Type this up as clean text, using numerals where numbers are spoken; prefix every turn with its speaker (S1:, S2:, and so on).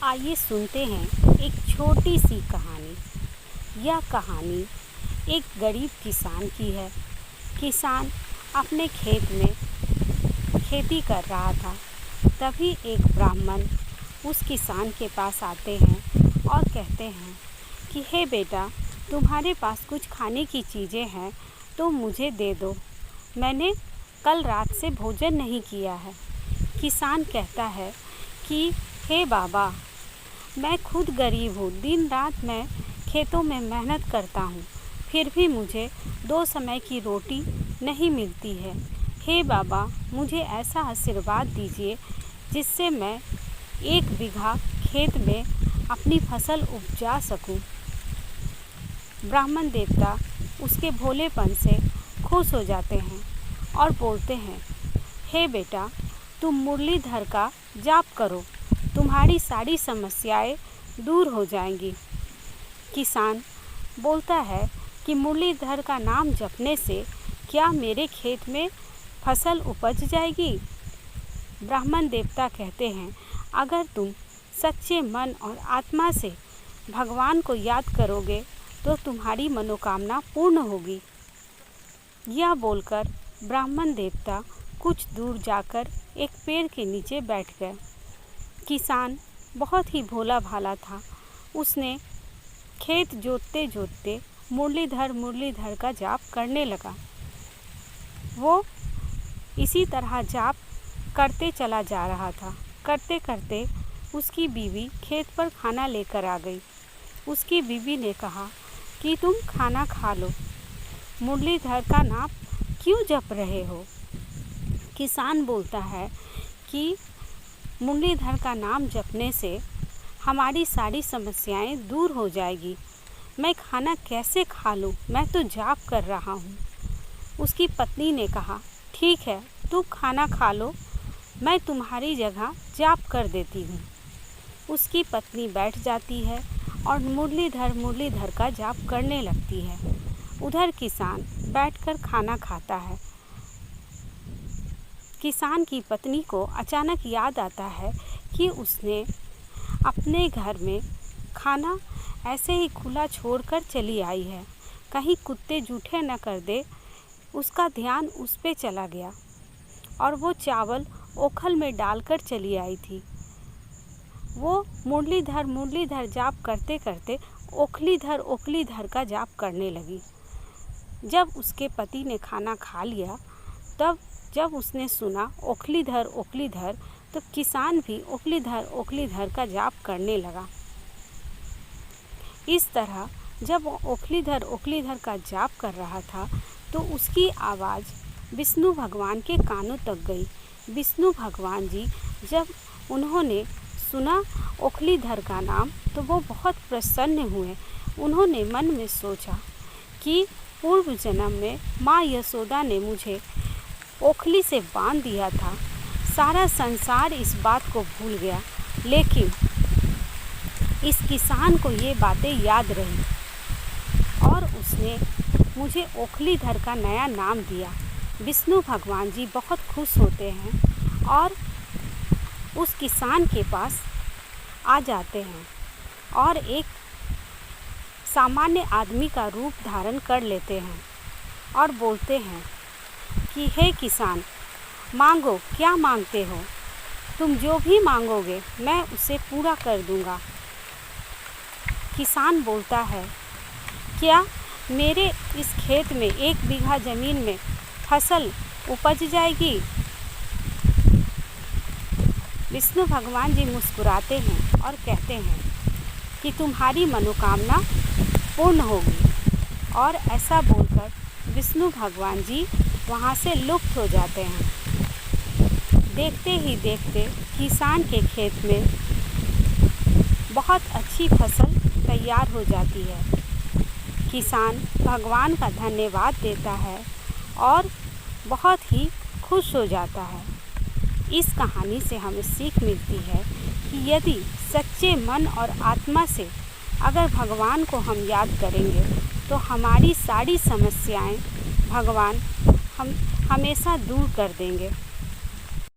S1: आइए सुनते हैं एक छोटी सी कहानी। यह कहानी एक गरीब किसान की है। किसान अपने खेत में खेती कर रहा था। तभी एक ब्राह्मण उस किसान के पास आते हैं और कहते हैं कि हे बेटा, तुम्हारे पास कुछ खाने की चीज़ें हैं तो मुझे दे दो, मैंने कल रात से भोजन नहीं किया है। किसान कहता है कि हे बाबा, मैं खुद गरीब हूँ, दिन रात मैं खेतों में मेहनत करता हूँ, फिर भी मुझे 2 समय की रोटी नहीं मिलती है। हे बाबा, मुझे ऐसा आशीर्वाद दीजिए जिससे मैं 1 बीघा खेत में अपनी फसल उपजा सकूँ। ब्राह्मण देवता उसके भोलेपन से खुश हो जाते हैं और बोलते हैं, हे बेटा, तुम मुरलीधर का जाप करो, तुम्हारी सारी समस्याएं दूर हो जाएंगी। किसान बोलता है कि मुरलीधर का नाम जपने से क्या मेरे खेत में फसल उपज जाएगी? ब्राह्मण देवता कहते हैं, अगर तुम सच्चे मन और आत्मा से भगवान को याद करोगे तो तुम्हारी मनोकामना पूर्ण होगी। यह बोलकर ब्राह्मण देवता कुछ दूर जाकर एक पेड़ के नीचे बैठ गए। किसान बहुत ही भोला भाला था। उसने खेत जोतते जोतते मुरलीधर का जाप करने लगा। वो इसी तरह जाप करते चला जा रहा था। करते करते उसकी बीवी खेत पर खाना लेकर आ गई। उसकी बीवी ने कहा कि तुम खाना खा लो, मुरलीधर का नाम क्यों जप रहे हो? किसान बोलता है कि मुरलीधर का नाम जपने से हमारी सारी समस्याएं दूर हो जाएगी। मैं खाना कैसे खा लूँ? मैं तो जाप कर रहा हूँ। उसकी पत्नी ने कहा, ठीक है, तुम खाना खा लो, मैं तुम्हारी जगह जाप कर देती हूँ। उसकी पत्नी बैठ जाती है और मुरलीधर का जाप करने लगती है। उधर किसान बैठकर खाना खाता है। किसान की पत्नी को अचानक याद आता है कि उसने अपने घर में खाना ऐसे ही खुला छोड़कर चली आई है, कहीं कुत्ते जूठे न कर दे। उसका ध्यान उस पे चला गया और वो चावल ओखल में डालकर चली आई थी। वो मुरलीधर जाप करते करते ओखलीधर का जाप करने लगी। जब उसके पति ने खाना खा लिया, तब जब उसने सुना ओखलीधर, तो किसान भी ओखलीधर का जाप करने लगा। इस तरह जब ओखलीधर का जाप कर रहा था तो उसकी आवाज़ विष्णु भगवान के कानों तक गई। विष्णु भगवान जी जब उन्होंने सुना ओखलीधर का नाम तो वो बहुत प्रसन्न हुए। उन्होंने मन में सोचा कि पूर्व जन्म में माँ यशोदा ने मुझे ओखली से बांध दिया था। सारा संसार इस बात को भूल गया, लेकिन इस किसान को ये बातें याद रही और उसने मुझे ओखलीधर का नया नाम दिया। विष्णु भगवान जी बहुत खुश होते हैं और उस किसान के पास आ जाते हैं और एक सामान्य आदमी का रूप धारण कर लेते हैं और बोलते हैं कि हे किसान, मांगो, क्या मांगते हो? तुम जो भी मांगोगे मैं उसे पूरा कर दूंगा। किसान बोलता है, क्या मेरे इस खेत में 1 बीघा ज़मीन में फसल उपज जाएगी? विष्णु भगवान जी मुस्कुराते हैं और कहते हैं कि तुम्हारी मनोकामना पूर्ण होगी। और ऐसा बोलकर विष्णु भगवान जी वहाँ से लुप्त हो जाते हैं। देखते ही देखते किसान के खेत में बहुत अच्छी फसल तैयार हो जाती है। किसान भगवान का धन्यवाद देता है और बहुत ही खुश हो जाता है। इस कहानी से हमें सीख मिलती है कि यदि सच्चे मन और आत्मा से अगर भगवान को हम याद करेंगे तो हमारी सारी समस्याएं भगवान हम हमेशा दूर कर देंगे।